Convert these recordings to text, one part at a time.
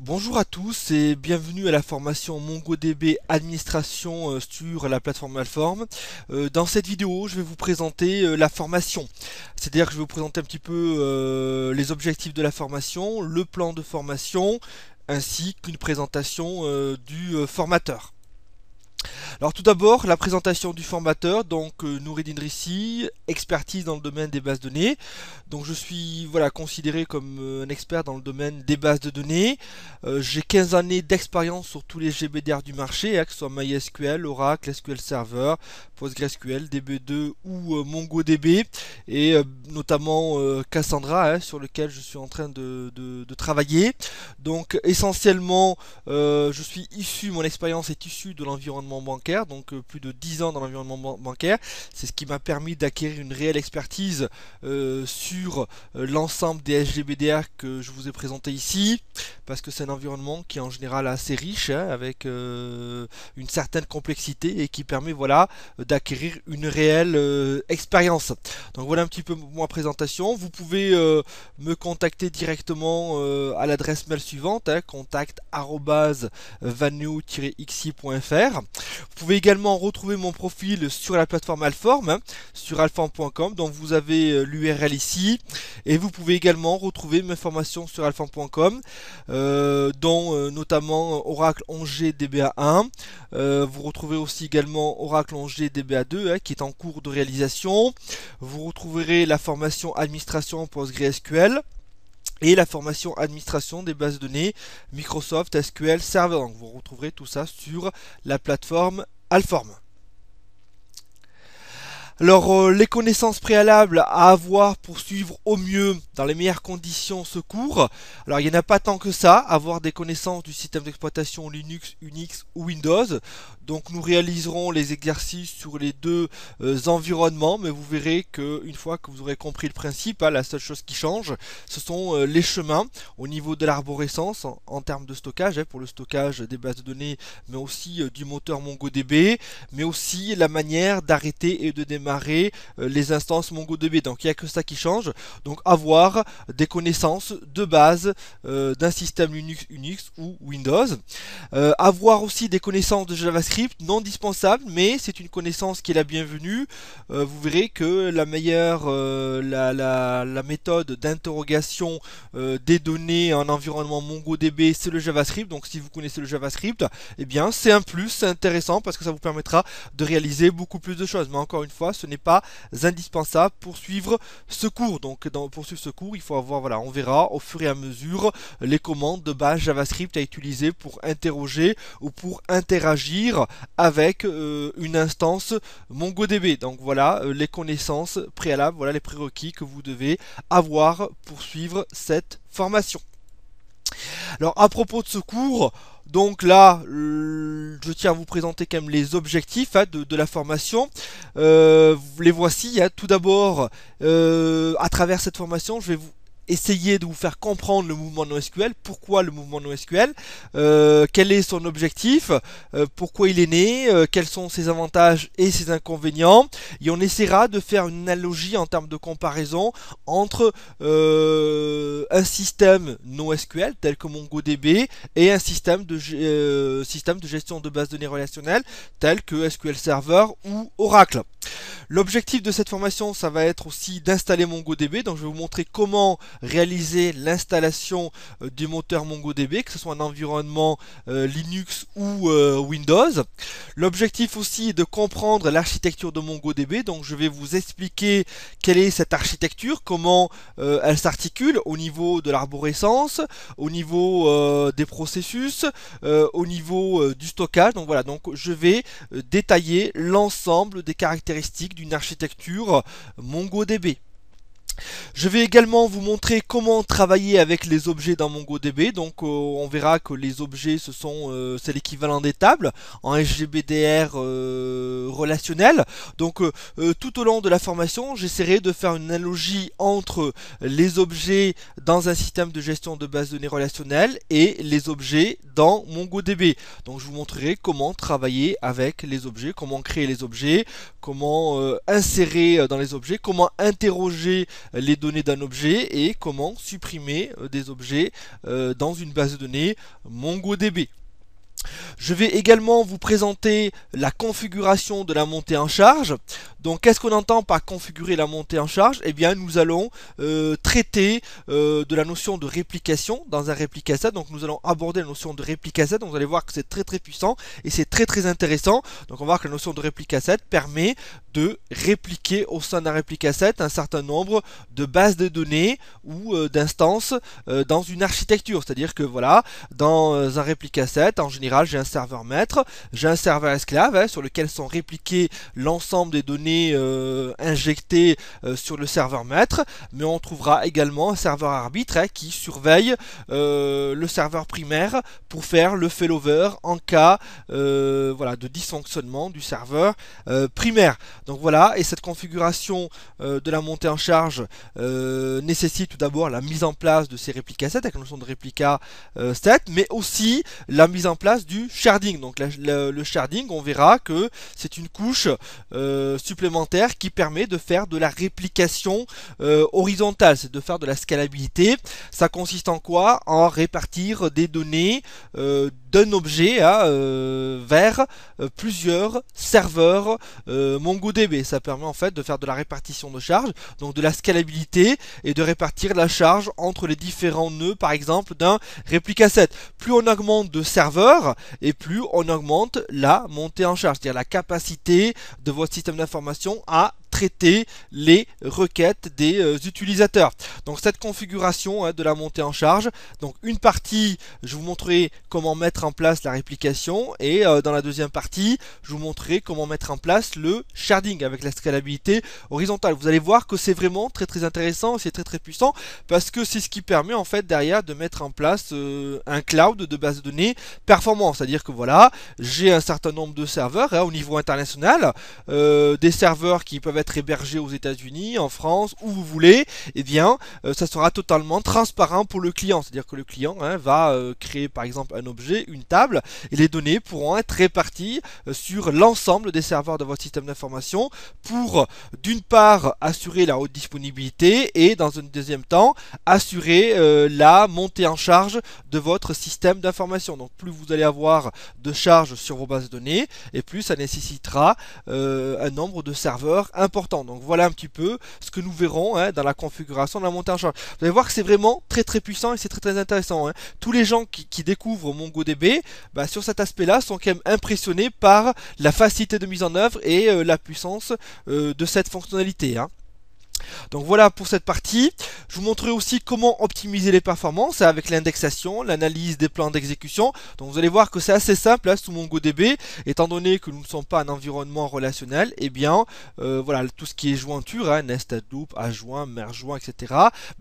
Bonjour à tous et bienvenue à la formation MongoDB Administration sur la plateforme Alform. Dans cette vidéo, je vais vous présenter la formation. C'est-à-dire que je vais vous présenter un petit peu les objectifs de la formation, le plan de formation, ainsi qu'une présentation du formateur. Alors tout d'abord, la présentation du formateur, donc Noureddin Rissi, expertise dans le domaine des bases de données. Donc je suis considéré comme un expert dans le domaine des bases de données. J'ai 15 années d'expérience sur tous les GBDR du marché, que ce soit MySQL, Oracle, SQL Server, PostgreSQL, DB2 ou MongoDB, et notamment Cassandra, sur lequel je suis en train de travailler. Donc essentiellement, mon expérience est issue de l'environnement bancaire, donc plus de 10 ans dans l'environnement bancaire. C'est ce qui m'a permis d'acquérir une réelle expertise sur l'ensemble des SGBDR que je vous ai présenté ici, parce que c'est un environnement qui est en général assez riche, avec une certaine complexité et qui permet d'acquérir une réelle expérience. Donc voilà un petit peu ma présentation. Vous pouvez me contacter directement à l'adresse mail suivante, contact@vaneo-xi.fr. Vous pouvez également retrouver mon profil sur la plateforme Alform, sur alform.com, dont vous avez l'URL ici. Et vous pouvez également retrouver mes formations sur alform.com, dont notamment Oracle 11G DBA1. Vous retrouvez aussi également Oracle 11G DBA2, qui est en cours de réalisation. Vous retrouverez la formation administration PostgreSQL et la formation administration des bases de données Microsoft SQL Server. Donc vous retrouverez tout ça sur la plateforme Alform. Alors, les connaissances préalables à avoir pour suivre au mieux, dans les meilleures conditions, ce cours. Alors, il n'y en a pas tant que ça, avoir des connaissances du système d'exploitation Linux, Unix ou Windows. Donc, nous réaliserons les exercices sur les deux environnements, mais vous verrez qu'une fois que vous aurez compris le principe, la seule chose qui change, ce sont les chemins au niveau de l'arborescence en termes de stockage, pour le stockage des bases de données, mais aussi du moteur MongoDB, mais aussi la manière d'arrêter et de démarrer les instances MongoDB. Donc il n'y a que ça qui change. Donc avoir des connaissances de base d'un système Linux, Unix ou Windows. Avoir aussi des connaissances de JavaScript, non dispensables, mais c'est une connaissance qui est la bienvenue. Vous verrez que la meilleure, la méthode d'interrogation des données en environnement MongoDB, c'est le JavaScript. Donc si vous connaissez le JavaScript, eh bien c'est un plus, c'est intéressant parce que ça vous permettra de réaliser beaucoup plus de choses. Mais encore une fois, ce n'est pas indispensable pour suivre ce cours. Donc pour suivre ce cours, il faut avoir, on verra au fur et à mesure les commandes de base JavaScript à utiliser pour interroger ou pour interagir avec une instance MongoDB. Donc voilà les connaissances préalables, voilà les prérequis que vous devez avoir pour suivre cette formation. Alors à propos de ce cours, donc là, je tiens à vous présenter quand même les objectifs de la formation. Les voici. Tout d'abord, à travers cette formation, je vais vous essayer de vous faire comprendre le mouvement NoSQL. Pourquoi le mouvement NoSQL, quel est son objectif, pourquoi il est né, quels sont ses avantages et ses inconvénients. Et on essaiera de faire une analogie en termes de comparaison entre un système NoSQL tel que MongoDB et un système de gestion de base de données relationnelles tel que SQL Server ou Oracle. L'objectif de cette formation, ça va être aussi d'installer MongoDB. Donc je vais vous montrer comment réaliser l'installation du moteur MongoDB, que ce soit un environnement Linux ou Windows. L'objectif aussi est de comprendre l'architecture de MongoDB. Donc je vais vous expliquer quelle est cette architecture, comment elle s'articule au niveau de l'arborescence, au niveau des processus, au niveau du stockage. Donc voilà, donc je vais détailler l'ensemble des caractéristiques d'une architecture MongoDB. Je vais également vous montrer comment travailler avec les objets dans MongoDB. Donc on verra que les objets c'est l'équivalent des tables en SGBDR relationnel. Donc tout au long de la formation, j'essaierai de faire une analogie entre les objets dans un système de gestion de base de données relationnelles et les objets dans MongoDB. Donc je vous montrerai comment travailler avec les objets, comment créer les objets, comment insérer dans les objets, comment interroger les données d'un objet et comment supprimer des objets dans une base de données MongoDB. Je vais également vous présenter la configuration de la montée en charge. Donc qu'est-ce qu'on entend par configurer la montée en charge? Eh bien nous allons traiter de la notion de réplication dans un réplicaset. Donc nous allons aborder la notion de réplicaset. Donc vous allez voir que c'est très puissant et c'est très intéressant. Donc on va voir que la notion de réplicaset permet de répliquer au sein d'un réplicaset un certain nombre de bases de données ou d'instances dans une architecture. C'est-à-dire que voilà, dans un réplicaset, en général, j'ai un serveur maître, j'ai un serveur esclave sur lequel sont répliquées l'ensemble des données injectées sur le serveur maître, mais on trouvera également un serveur arbitre qui surveille le serveur primaire pour faire le failover en cas voilà, de dysfonctionnement du serveur primaire. Donc voilà, et cette configuration de la montée en charge nécessite tout d'abord la mise en place de ces réplicasets avec la notion de réplica set, mais aussi la mise en place du sharding. Donc le sharding, on verra que c'est une couche supplémentaire qui permet de faire de la réplication horizontale, c'est de faire de la scalabilité. Ça consiste en quoi? En répartir des données d'un objet vers plusieurs serveurs MongoDB. Ça permet en fait de faire de la répartition de charge, donc de la scalabilité et de répartir la charge entre les différents nœuds, par exemple d'un réplicaset. Plus on augmente de serveurs et plus on augmente la montée en charge, c'est-à-dire la capacité de votre système d'information à traiter les requêtes des utilisateurs. Donc cette configuration de la montée en charge, donc une partie, je vous montrerai comment mettre en place la réplication et dans la deuxième partie, je vous montrerai comment mettre en place le sharding avec la scalabilité horizontale. Vous allez voir que c'est vraiment très intéressant, c'est très puissant parce que c'est ce qui permet en fait derrière de mettre en place un cloud de base de données performant. C'est-à-dire que voilà, j'ai un certain nombre de serveurs au niveau international, des serveurs qui peuvent être hébergés aux États-Unis, en France, où vous voulez, et bien ça sera totalement transparent pour le client. C'est-à-dire que le client va créer par exemple un objet, une table, et les données pourront être réparties sur l'ensemble des serveurs de votre système d'information pour d'une part assurer la haute disponibilité et dans un deuxième temps assurer la montée en charge de votre système d'information. Donc plus vous allez avoir de charge sur vos bases de données et plus ça nécessitera un nombre de serveurs important. Donc voilà un petit peu ce que nous verrons dans la configuration de la montée en charge. Vous allez voir que c'est vraiment très puissant et c'est très intéressant. Tous les gens qui découvrent MongoDB sur cet aspect là sont quand même impressionnés par la facilité de mise en œuvre et la puissance de cette fonctionnalité. Donc voilà pour cette partie. Je vous montrerai aussi comment optimiser les performances avec l'indexation, l'analyse des plans d'exécution. Donc vous allez voir que c'est assez simple sous MongoDB, étant donné que nous ne sommes pas un environnement relationnel. Et bien voilà, tout ce qui est jointure, nested loop, adjoint, merge joint, etc.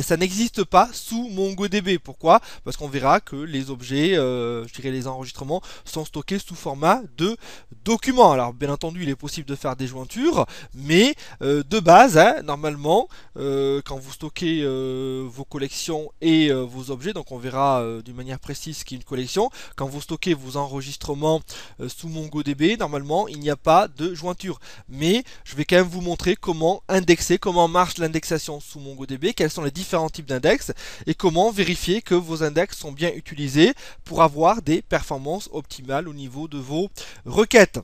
Ça n'existe pas sous MongoDB. Pourquoi? Parce qu'on verra que les objets, je dirais les enregistrements, sont stockés sous format de document. Alors bien entendu, il est possible de faire des jointures, mais de base, normalement, quand vous stockez vos collections et vos objets, donc on verra d'une manière précise ce qu'est une collection, quand vous stockez vos enregistrements sous MongoDB, normalement il n'y a pas de jointure. Mais je vais quand même vous montrer comment indexer, comment marche l'indexation sous MongoDB, quels sont les différents types d'index et comment vérifier que vos index sont bien utilisés pour avoir des performances optimales au niveau de vos requêtes.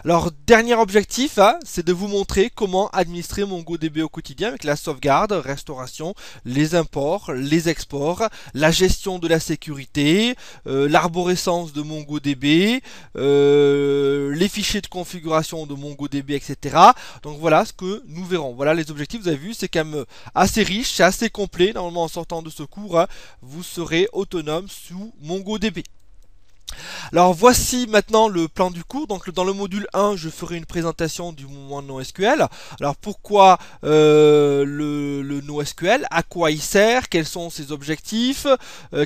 Alors, dernier objectif, c'est de vous montrer comment administrer MongoDB au quotidien avec la sauvegarde, restauration, les imports, les exports, la gestion de la sécurité, l'arborescence de MongoDB, les fichiers de configuration de MongoDB, etc. Donc voilà ce que nous verrons. Voilà les objectifs, vous avez vu, c'est quand même assez riche, c'est assez complet. Normalement, en sortant de ce cours, vous serez autonome sous MongoDB. Alors voici maintenant le plan du cours. Donc dans le module 1, je ferai une présentation du mouvement NoSQL. Alors pourquoi le NoSQL? À quoi il sert? Quels sont ses objectifs?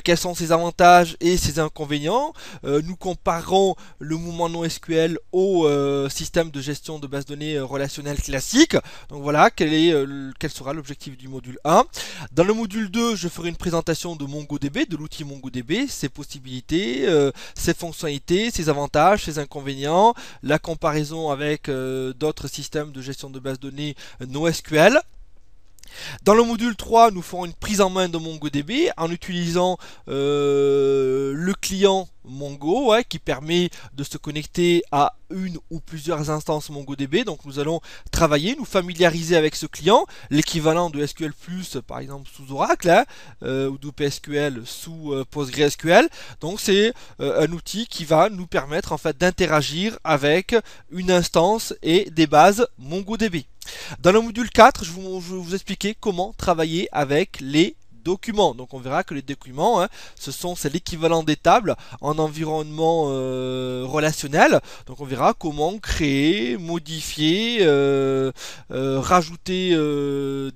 Quels sont ses avantages et ses inconvénients? Nous comparerons le mouvement NoSQL au système de gestion de base de données relationnelle classique. Donc voilà, quel sera l'objectif du module 1. Dans le module 2, je ferai une présentation de MongoDB, de l'outil MongoDB, ses possibilités, ses fonctionnalités, ses avantages, ses inconvénients, la comparaison avec d'autres systèmes de gestion de base de données NoSQL. Dans le module 3, nous ferons une prise en main de MongoDB en utilisant le client Mongo, qui permet de se connecter à une ou plusieurs instances MongoDB. Donc nous allons travailler, nous familiariser avec ce client, l'équivalent de SQL Plus par exemple sous Oracle, ou de PSQL sous PostgreSQL. Donc c'est un outil qui va nous permettre en fait d'interagir avec une instance et des bases MongoDB. Dans le module 4, je vais vous expliquer comment travailler avec les documents. Donc on verra que les documents, c'est l'équivalent des tables en environnement relationnel. Donc on verra comment créer, modifier, rajouter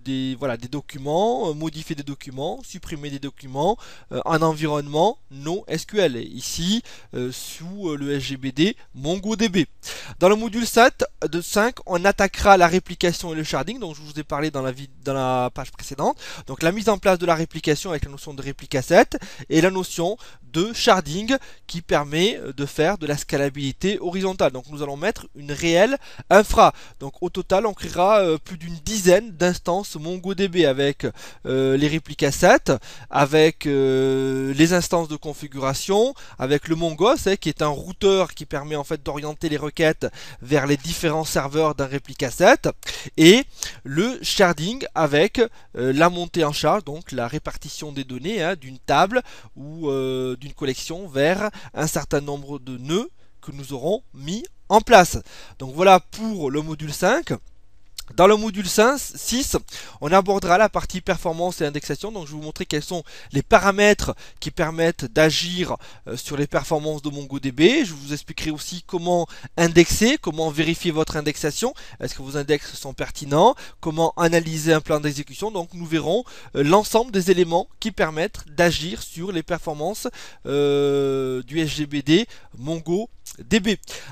des documents, modifier des documents, supprimer des documents en environnement non SQL. Ici sous le SGBD MongoDB. Dans le module 5, on attaquera la réplication et le sharding, dont je vous ai parlé dans la page précédente. Donc la mise en place de la réplication avec la notion de réplica set et la notion de sharding qui permet de faire de la scalabilité horizontale. Donc nous allons mettre une réelle infra. Donc au total, on créera plus d'une dizaine d'instances MongoDB avec les réplica set, avec les instances de configuration, avec le Mongos qui est un routeur qui permet en fait d'orienter les requêtes vers les différents serveurs d'un réplica set, et le sharding avec la montée en charge, donc la répartition des données d'une table ou d'une collection vers un certain nombre de nœuds que nous aurons mis en place. Donc voilà pour le module 5. Dans le module 6, on abordera la partie performance et indexation. Donc je vais vous montrer quels sont les paramètres qui permettent d'agir sur les performances de MongoDB. Je vous expliquerai aussi comment indexer, comment vérifier votre indexation. Est-ce que vos index sont pertinents? Comment analyser un plan d'exécution? Donc nous verrons l'ensemble des éléments qui permettent d'agir sur les performances du SGBD MongoDB.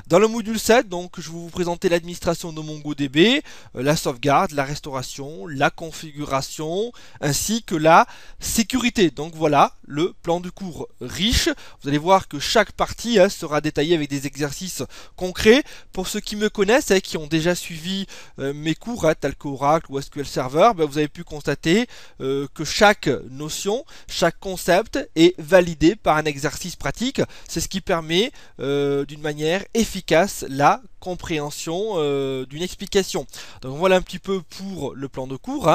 Dans le module 7, donc, je vais vous présenter l'administration de MongoDB, la sauvegarde, la restauration, la configuration, ainsi que la sécurité. Donc voilà le plan de cours riche. Vous allez voir que chaque partie sera détaillée avec des exercices concrets. Pour ceux qui me connaissent et qui ont déjà suivi mes cours, tels qu'Oracle ou SQL Server, vous avez pu constater que chaque notion, chaque concept est validé par un exercice pratique. C'est ce qui permet d'une manière efficace la compréhension d'une explication. Donc voilà un petit peu pour le plan de cours.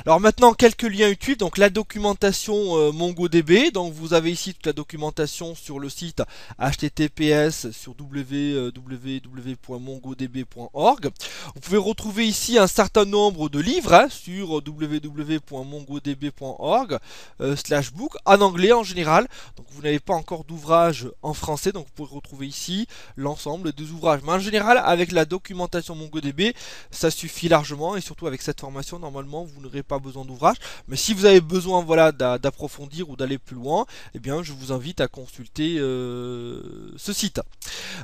Alors maintenant quelques liens utiles, donc la documentation MongoDB, donc vous avez ici toute la documentation sur le site https sur www.mongodb.org. Vous pouvez retrouver ici un certain nombre de livres sur www.mongodb.org/book en anglais en général. Donc vous n'avez pas encore d'ouvrage en français, donc vous pouvez retrouver ici l'ensemble des ouvrages. Mais en général, avec la documentation MongoDB, ça suffit largement, et surtout avec cette formation, normalement vous n'aurez pas besoin d'ouvrage. Mais si vous avez besoin d'approfondir ou d'aller plus loin, eh bien je vous invite à consulter ce site.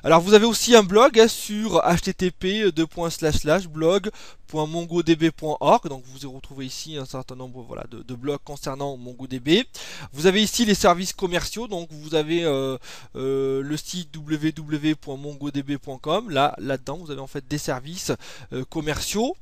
Alors vous avez aussi un blog sur http://blog.mongodb.org. Donc vous retrouvez ici un certain nombre de blogs concernant MongoDB. Vous avez ici les services commerciaux, donc vous avez le site www.mongodb.com. Là-dedans vous avez en fait des services commerciaux.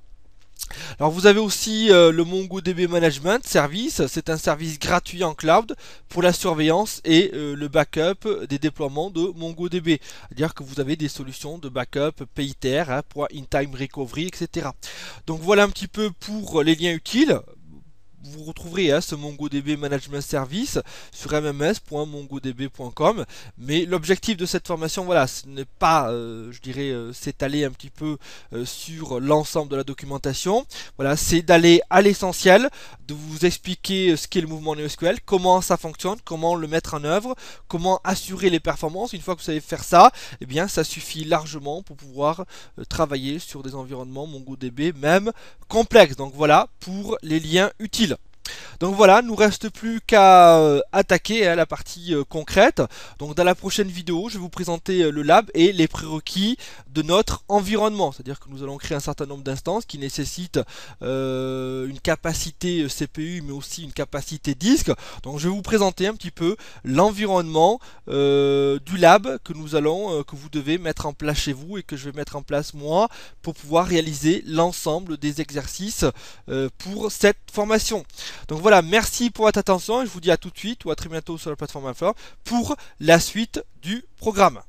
Alors vous avez aussi le MongoDB Management Service, c'est un service gratuit en cloud pour la surveillance et le backup des déploiements de MongoDB. C'est-à-dire que vous avez des solutions de backup PITR, pour in-time recovery, etc. Donc voilà un petit peu pour les liens utiles. Vous retrouverez ce MongoDB Management Service sur mms.mongodb.com. Mais l'objectif de cette formation, ce n'est pas, s'étaler un petit peu sur l'ensemble de la documentation. C'est d'aller à l'essentiel, de vous expliquer ce qu'est le mouvement NoSQL, comment ça fonctionne, comment le mettre en œuvre, comment assurer les performances. Une fois que vous savez faire ça, eh bien, ça suffit largement pour pouvoir travailler sur des environnements MongoDB, même complexes. Donc voilà pour les liens utiles. Donc voilà, nous reste plus qu'à attaquer la partie concrète. Donc dans la prochaine vidéo, je vais vous présenter le lab et les prérequis de notre environnement. C'est-à-dire que nous allons créer un certain nombre d'instances qui nécessitent une capacité CPU mais aussi une capacité disque. Donc je vais vous présenter un petit peu l'environnement du lab que nous allons, que vous devez mettre en place chez vous et que je vais mettre en place moi pour pouvoir réaliser l'ensemble des exercices pour cette formation. Donc voilà, merci pour votre attention et je vous dis à tout de suite ou à très bientôt sur la plateforme Alpha pour la suite du programme.